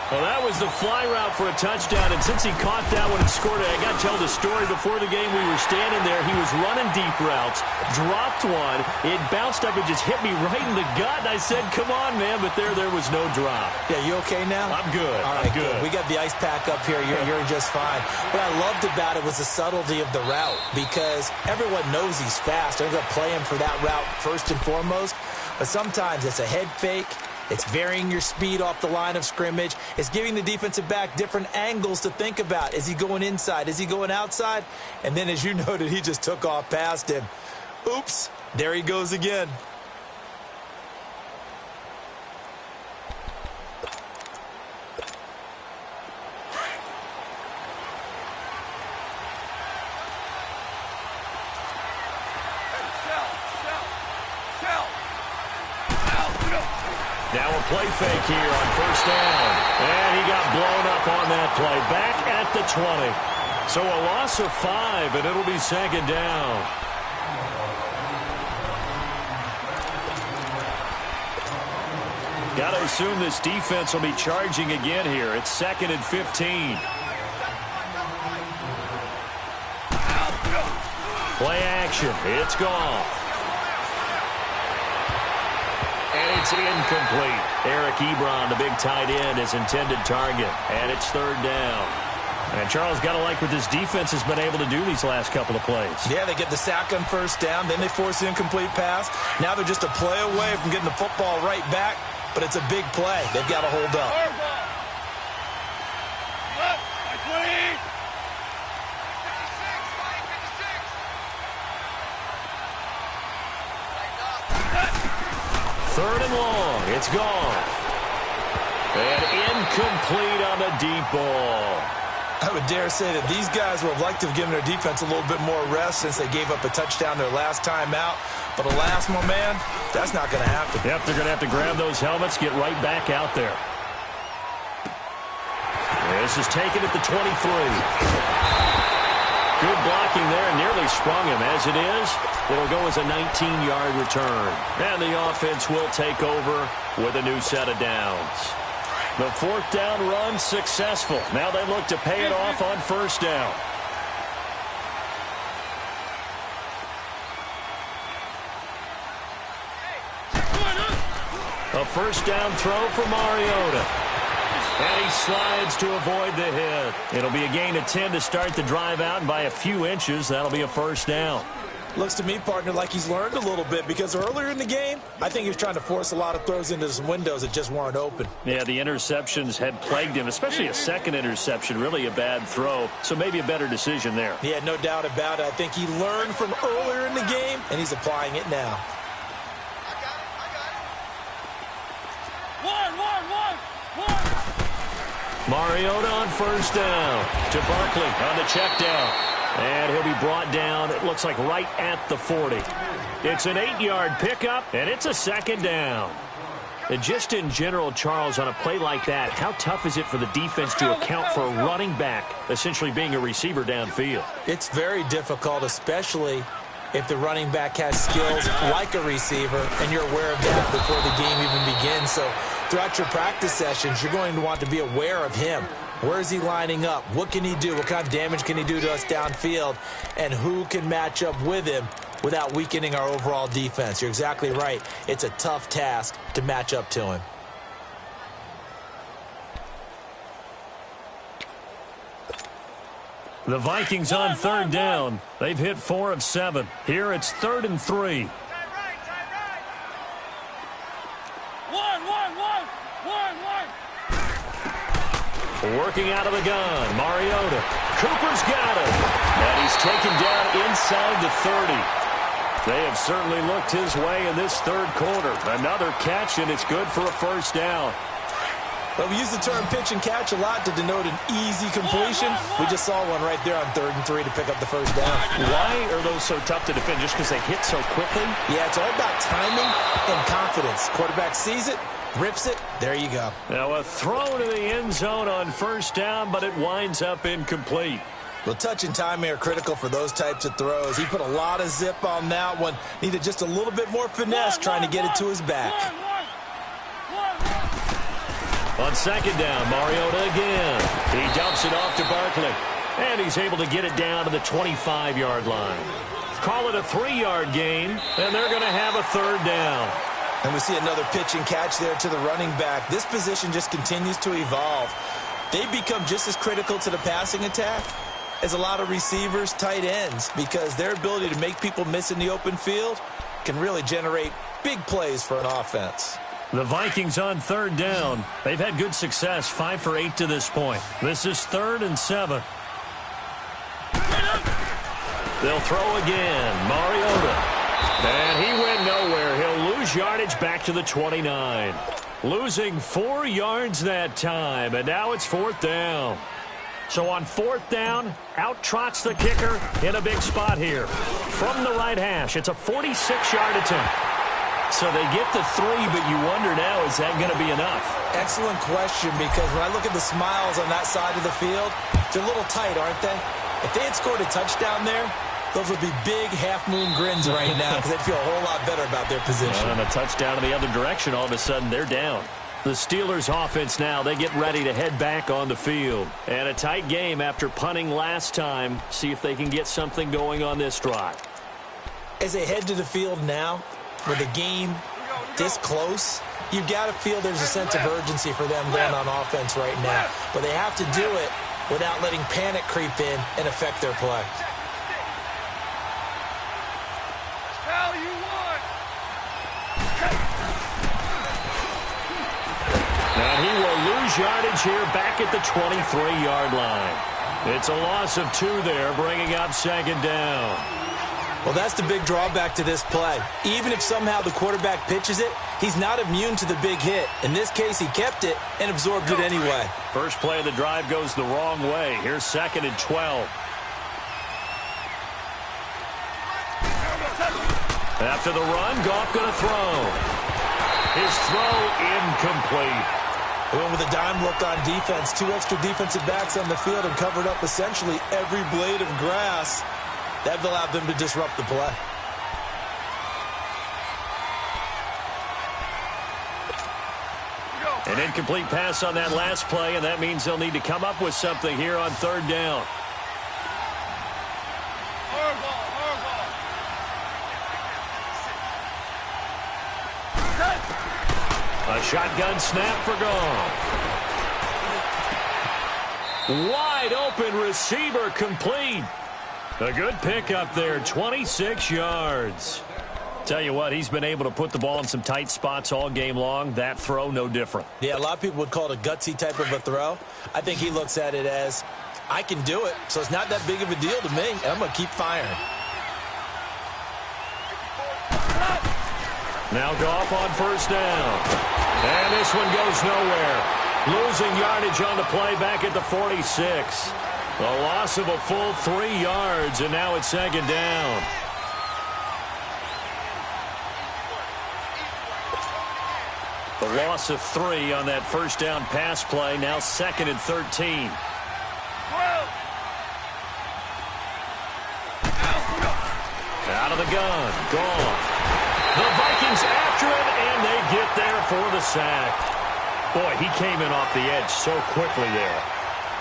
Speaker 1: Well, that was the fly route for a touchdown, and since he caught that one and scored it, I got to tell the story. Before the game, we were standing there. He was running deep routes, dropped one. It bounced up and just hit me right in the gut, and I said, come on, man, but there was no drop.
Speaker 2: Yeah, you okay now?
Speaker 1: I'm good.
Speaker 2: All right,
Speaker 1: I'm good.
Speaker 2: We got the ice pack up here. You're just fine. What I loved about it was the subtlety of the route, because everyone knows he's fast. They're going to play him for that route first and foremost, but sometimes it's a head fake. It's varying your speed off the line of scrimmage. It's giving the defensive back different angles to think about. Is he going inside? Is he going outside? And then, as you noted, he just took off past him. Oops, there he goes again.
Speaker 1: Now a play fake here on first down. And he got blown up on that play. Back at the 20. So a loss of 5, and it'll be second down. Got to assume this defense will be charging again here. It's 2nd and 15. Play action. It's gone. And it's incomplete. Eric Ebron, the big tight end, his intended target. And it's 3rd down. And Charles, got to like what this defense has been able to do these last couple of plays.
Speaker 2: Yeah, they get the sack on first down. Then they force the incomplete pass. Now they're just a play away from getting the football right back. But it's a big play. They've got to hold up.
Speaker 1: Third and long. It's gone. And incomplete on the deep ball.
Speaker 2: I would dare say that these guys would have liked to have given their defense a little bit more rest since they gave up a touchdown their last time out. But alas, my man, that's not going to happen.
Speaker 1: Yep, they're going to have to grab those helmets, get right back out there. This is taken at the 23. Good blocking there, and nearly sprung him. As it is, it'll go as a 19-yard return. And the offense will take over with a new set of downs. The 4th down run successful. Now they look to pay it off on first down. A first down throw for Mariota. And he slides to avoid the hit. It'll be a gain of 10 to start the drive out, and by a few inches, that'll be a first down.
Speaker 2: Looks to me, partner, like he's learned a little bit because earlier in the game, I think he was trying to force a lot of throws into some windows that just weren't open.
Speaker 1: Yeah, the interceptions had plagued him, especially a second interception, really a bad throw. So maybe a better decision there.
Speaker 2: Yeah, no doubt about it. I think he learned from earlier in the game, and he's applying it now.
Speaker 1: Mariota on first down to Barkley on the check down. And he'll be brought down, it looks like right at the 40. It's an 8-yard pickup, and it's a second down. And just in general, Charles, on a play like that, how tough is it for the defense to account for a running back essentially being a receiver downfield?
Speaker 2: It's very difficult, especially if the running back has skills like a receiver, and you're aware of that before the game even begins. So throughout your practice sessions, you're going to want to be aware of him. Where is he lining up? What can he do? What kind of damage can he do to us downfield? And who can match up with him without weakening our overall defense? You're exactly right. It's a tough task to match up to him.
Speaker 1: The Vikings on third down. They've hit 4 of 7. Here it's 3rd and 3. Working out of the gun, Mariota. Cooper's got him. And he's taken down inside the 30. They have certainly looked his way in this third quarter. Another catch, and it's good for a first down.
Speaker 2: Well, we use the term pitch and catch a lot to denote an easy completion. We just saw one right there on 3rd and 3 to pick up the first down.
Speaker 1: Why are those so tough to defend? Just because they hit so quickly?
Speaker 2: Yeah, it's all about timing and confidence. Quarterback sees it, rips it, there you go.
Speaker 1: Now a throw to the end zone on first down, but it winds up incomplete.
Speaker 2: Well, touch and timing are critical for those types of throws. He put a lot of zip on that one. Needed just a little bit more finesse trying to get it to his back.
Speaker 1: On second down, Mariota again. He dumps it off to Barkley. And he's able to get it down to the 25-yard line. Call it a 3-yard gain, and they're going to have a third down.
Speaker 2: And we see another pitch and catch there to the running back. This position just continues to evolve. They become just as critical to the passing attack as a lot of receivers, tight ends, because their ability to make people miss in the open field can really generate big plays for an offense.
Speaker 1: The Vikings on third down. They've had good success, 5 for 8 to this point. This is 3rd and 7. They'll throw again. Mariota. And he went nowhere. He'll lose yardage back to the 29. Losing 4 yards that time, and now it's 4th down. So on 4th down, out trots the kicker in a big spot here. From the right hash, it's a 46-yard attempt. So they get the 3, but you wonder now, is that going to be enough?
Speaker 2: Excellent question, because when I look at the smiles on that side of the field, they're a little tight, aren't they? If they had scored a touchdown there, those would be big half-moon grins right now because they'd feel a whole lot better about their position.
Speaker 1: And a touchdown in the other direction, all of a sudden they're down. The Steelers offense now, they get ready to head back on the field. And a tight game after punting last time. See if they can get something going on this drive.
Speaker 2: As they head to the field now, with the game this close, you've got to feel there's a sense of urgency for them going on offense right now. But they have to do it without letting panic creep in and affect their play.
Speaker 1: And he will lose yardage here back at the 23-yard line. It's a loss of 2 there, bringing up second down.
Speaker 2: Well, that's the big drawback to this play. Even if somehow the quarterback pitches it, he's not immune to the big hit. In this case, he kept it and absorbed it anyway.
Speaker 1: First play of the drive goes the wrong way. Here's second and 12. After the run, Goff going to throw. His throw incomplete.
Speaker 2: They went with a dime look on defense. 2 extra defensive backs on the field and covered up essentially every blade of grass. That allowed them to disrupt the play.
Speaker 1: An incomplete pass on that last play, and that means they'll need to come up with something here on third down. A shotgun snap for Goff. Wide open receiver complete. A good pickup there, 26 yards. Tell you what, he's been able to put the ball in some tight spots all game long. That throw, no different.
Speaker 2: Yeah, a lot of people would call it a gutsy type of a throw. I think he looks at it as, I can do it, so it's not that big of a deal to me, and I'm going to keep firing.
Speaker 1: Now Goff on first down. And this one goes nowhere. Losing yardage on the play back at the 46. A loss of a full 3 yards, and now it's second down. The loss of 3 on that first down pass play, now second and 13. Out of the gun, Goff. The Vikings after him, and they get there for the sack. Boy, he came in off the edge so quickly there.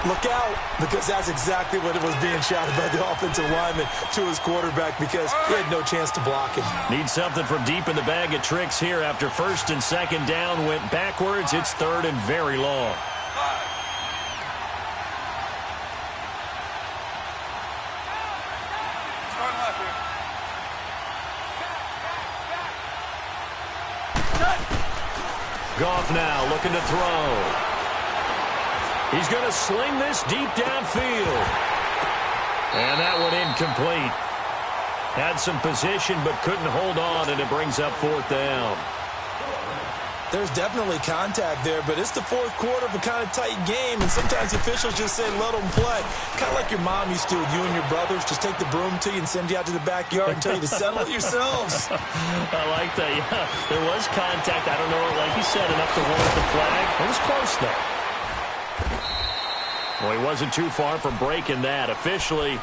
Speaker 2: Look out, because that's exactly what it was being shouted by the offensive lineman to his quarterback, because he had no chance to block it.
Speaker 1: Need something from deep in the bag of tricks here after first and second down went backwards. It's third and very long. Goff now looking to throw. He's going to sling this deep downfield. And that one incomplete. Had some position but couldn't hold on, and it brings up fourth down.
Speaker 2: There's definitely contact there, but it's the fourth quarter of a kind of tight game, and sometimes officials just say let them play. Kind of like your mom used to with you and your brothers. Just take the broom to you and send you out to the backyard and tell you to settle it yourselves.
Speaker 1: I like that, yeah. There was contact. I don't know, like you said, enough to warrant the flag. It was close, though. Well, he wasn't too far from breaking that. Officially,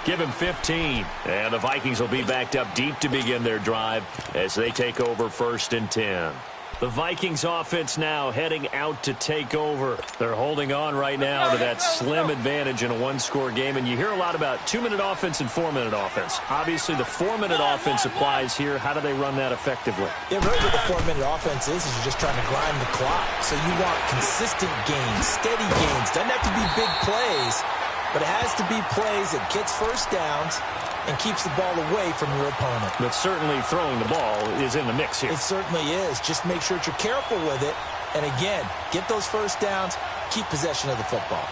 Speaker 1: give him 15. And the Vikings will be backed up deep to begin their drive as they take over first and 10. The Vikings offense now heading out to take over. They're holding on right now to that slim advantage in a one-score game. And you hear a lot about 2-minute offense and 4-minute offense. Obviously, the 4-minute offense applies here. How do they run that effectively?
Speaker 2: Yeah, really what the 4-minute offense is you're just trying to grind the clock. So you want consistent gains, steady gains. Doesn't have to be big plays, but it has to be plays that gets first downs and keeps the ball away from your opponent.
Speaker 1: But certainly throwing the ball is in the mix here.
Speaker 2: It certainly is. Just make sure that you're careful with it. And again, get those first downs, keep possession of the football.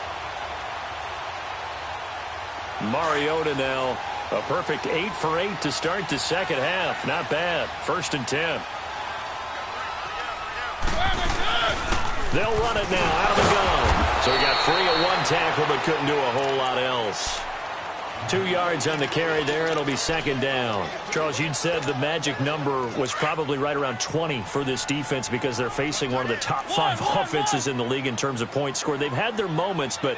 Speaker 1: Mariota now, a perfect 8 for 8 to start the second half. Not bad. First and 10. They'll run it now out of the gun. So he got free at one tackle but couldn't do a whole lot else. 2 yards on the carry there. It'll be second down. Charles, you'd said the magic number was probably right around 20 for this defense because they're facing one of the top 5 offenses in the league in terms of points scored. They've had their moments, but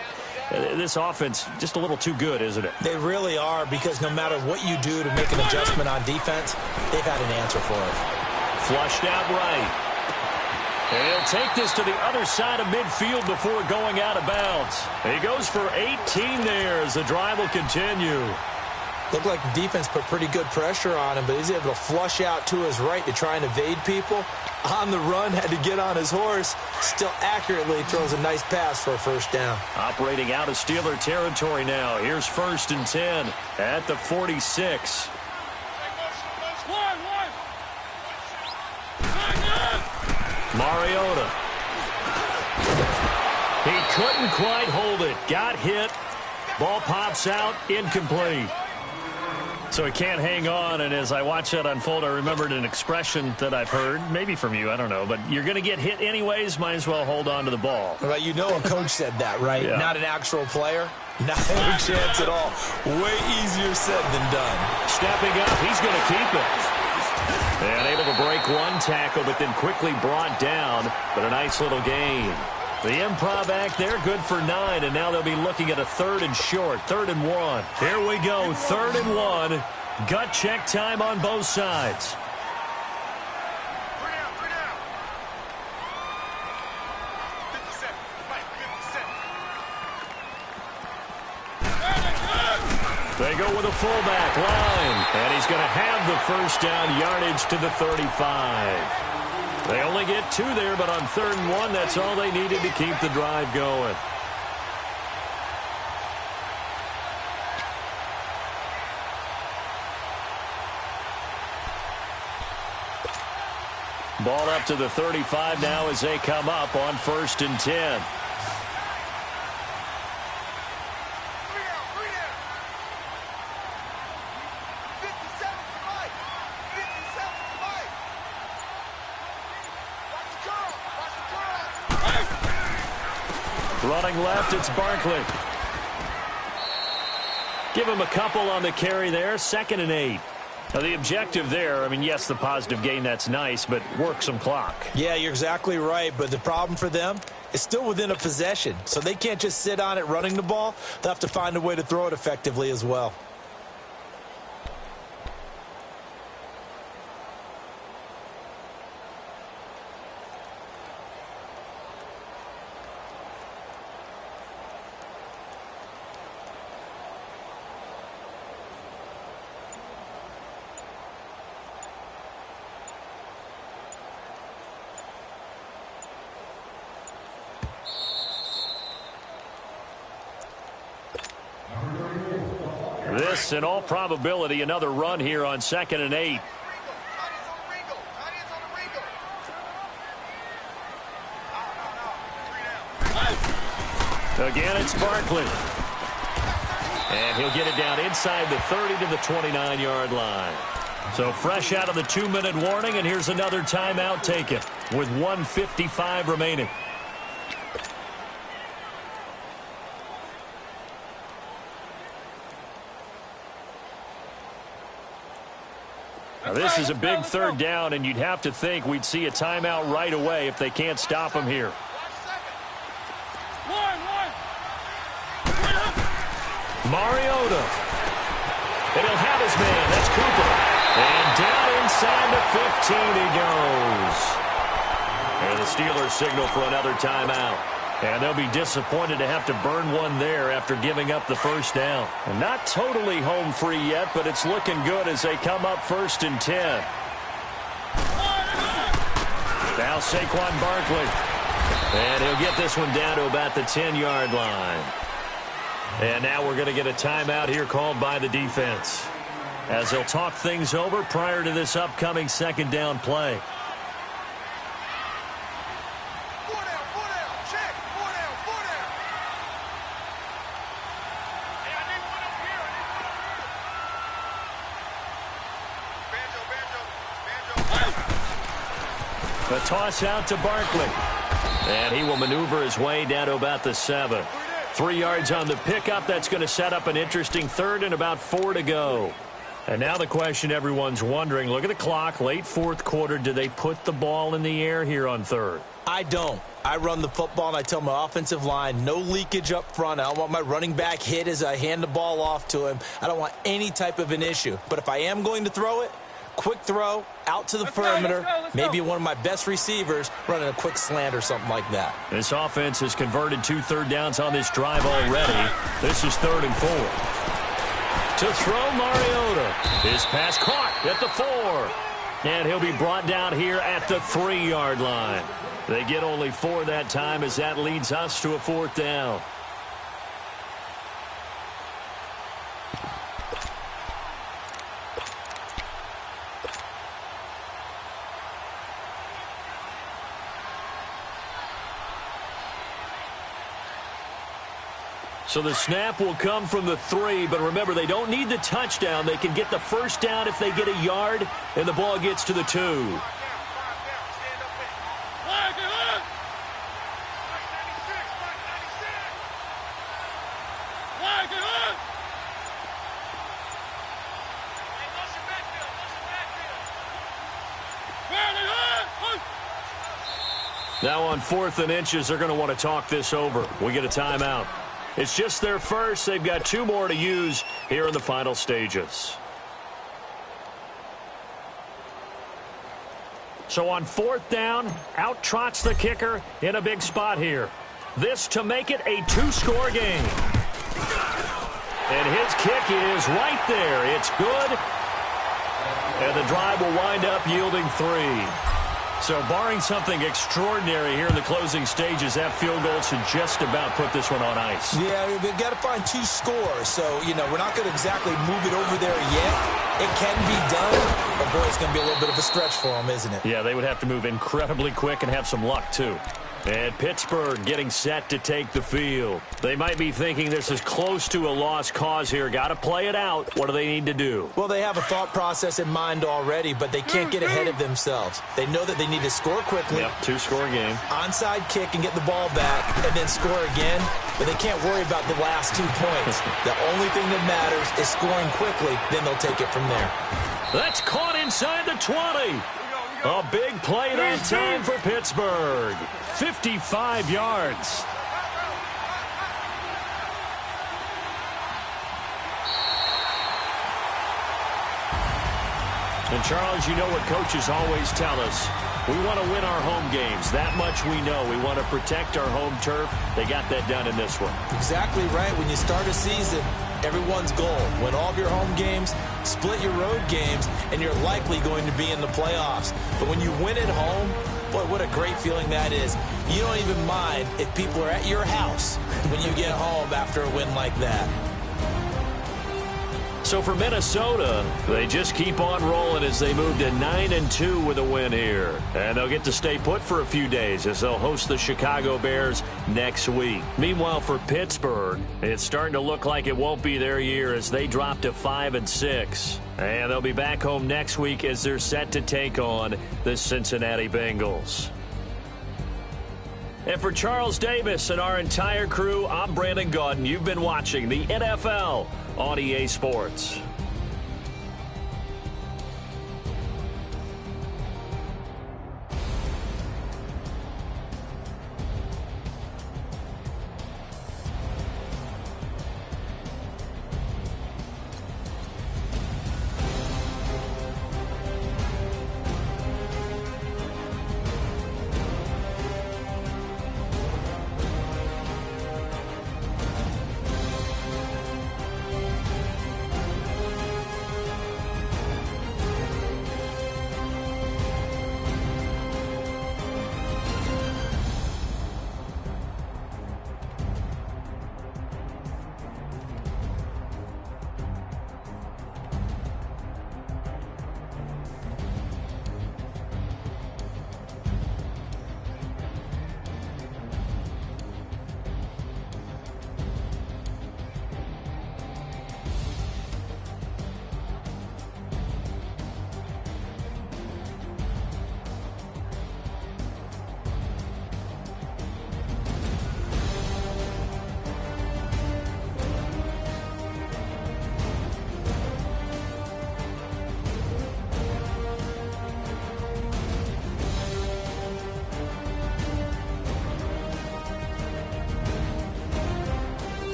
Speaker 1: this offense just a little too good, isn't it?
Speaker 2: They really are, because no matter what you do to make an adjustment on defense, they've had an answer for it.
Speaker 1: Flushed out right. And he'll take this to the other side of midfield before going out of bounds. He goes for 18 there as the drive will continue.
Speaker 2: Looked like the defense put pretty good pressure on him, but he's able to flush out to his right to try and evade people. On the run, had to get on his horse. Still accurately throws a nice pass for a first down.
Speaker 1: Operating out of Steeler territory now. Here's 1st and 10 at the 46. Mariota. He couldn't quite hold it. Got hit. Ball pops out. Incomplete. So he can't hang on, and as I watch that unfold, I remembered an expression that I've heard, maybe from you, I don't know, but you're going to get hit anyways, might as well hold on to the ball.
Speaker 2: Well, you know a coach said that, right?
Speaker 1: Yeah.
Speaker 2: Not an actual player. Not any chance at all. Way easier said than done.
Speaker 1: Stepping up, he's going to keep it. And able to break one tackle, but then quickly brought down, but a nice little gain. The improv act there, good for 9, and now they'll be looking at a 3rd and short, 3rd and 1. Here we go, 3rd and 1. Gut check time on both sides. They go with a fullback line, and he's going to have the first down, yardage to the 35. They only get 2 there, but on 3rd and 1, that's all they needed to keep the drive going. Ball up to the 35 now as they come up on 1st and 10. Running left, it's Barkley. Give him a couple on the carry there, 2nd and 8. Now the objective there, I mean, yes, the positive gain, that's nice, but work some clock.
Speaker 2: Yeah, you're exactly right, but the problem for them is still within a possession, so they can't just sit on it running the ball. They'll have to find a way to throw it effectively as well.
Speaker 1: This, in all probability, another run here on 2nd and 8. Again, it's Barkley. And he'll get it down inside the 30 to the 29-yard line. So fresh out of the 2-minute warning, and here's another timeout taken with 1:55 remaining. Now this is a big 3rd down, and you'd have to think we'd see a timeout right away if they can't stop him here. Mariota. And he'll have his man. That's Cooper. And down inside the 15 he goes. And the Steelers signal for another timeout. And they'll be disappointed to have to burn one there after giving up the first down. And not totally home free yet, but it's looking good as they come up 1st and 10. Now Saquon Barkley. And he'll get this one down to about the 10-yard line. And now we're going to get a timeout here called by the defense, as they'll talk things over prior to this upcoming 2nd down play. The toss out to Barkley. And he will maneuver his way down to about the 7. 3 yards on the pickup. That's going to set up an interesting third and about 4 to go. And now the question everyone's wondering, look at the clock, late fourth quarter. Do they put the ball in the air here on third?
Speaker 2: I don't. I run the football, and I tell my offensive line, no leakage up front. I don't want my running back hit as I hand the ball off to him. I don't want any type of an issue. But if I am going to throw it, quick throw, out to the perimeter, maybe one of my best receivers running a quick slant or something like that.
Speaker 1: This offense has converted 2 third downs on this drive already. This is 3rd and 4. To throw, Mariota. His pass caught at the 4. And he'll be brought down here at the 3-yard line. They get only 4 that time as that leads us to a 4th down. So the snap will come from the 3, but remember, they don't need the touchdown. They can get the first down if they get a yard, and the ball gets to the 2. Now on 4th and inches, they're going to want to talk this over. We get a timeout. It's just their first. They've got 2 more to use here in the final stages. So on 4th down, out trots the kicker in a big spot here. This to make it a 2-score game. And his kick is right there. It's good. And the drive will wind up yielding 3. So barring something extraordinary here in the closing stages, that field goal should just about put this one on ice.
Speaker 2: Yeah, we've got to find 2 scores. So, we're not going to exactly move it over there yet. It can be done, but boy, it's going to be a little bit of a stretch for them, isn't it?
Speaker 1: Yeah, they would have to move incredibly quick and have some luck, too. And Pittsburgh getting set to take the field. They might be thinking this is close to a lost cause here. Got to play it out. What do they need to do?
Speaker 2: Well, they have a thought process in mind already, but they can't get ahead of themselves. They know that they need to score quickly.
Speaker 1: Yep, 2-score game.
Speaker 2: Onside kick and get the ball back and then score again. But they can't worry about the last 2 points. The only thing that matters is scoring quickly. Then they'll take it from there.
Speaker 1: That's caught inside the 20. A big play that time for Pittsburgh. 55 yards. And, Charles, you know what coaches always tell us. We want to win our home games. That much we know. We want to protect our home turf. They got that done in this one.
Speaker 2: Exactly right. When you start a season, everyone's goal, win all of your home games, split your road games, and you're likely going to be in the playoffs. But when you win at home, boy, what a great feeling that is. You don't even mind if people are at your house when you get home after a win like that.
Speaker 1: So for Minnesota, they just keep on rolling as they move to 9-2 with a win here. And they'll get to stay put for a few days as they'll host the Chicago Bears next week. Meanwhile, for Pittsburgh, it's starting to look like it won't be their year as they drop to 5-6. And they'll be back home next week as they're set to take on the Cincinnati Bengals. And for Charles Davis and our entire crew, I'm Brandon Gaudin. You've been watching the NFL on EA Sports.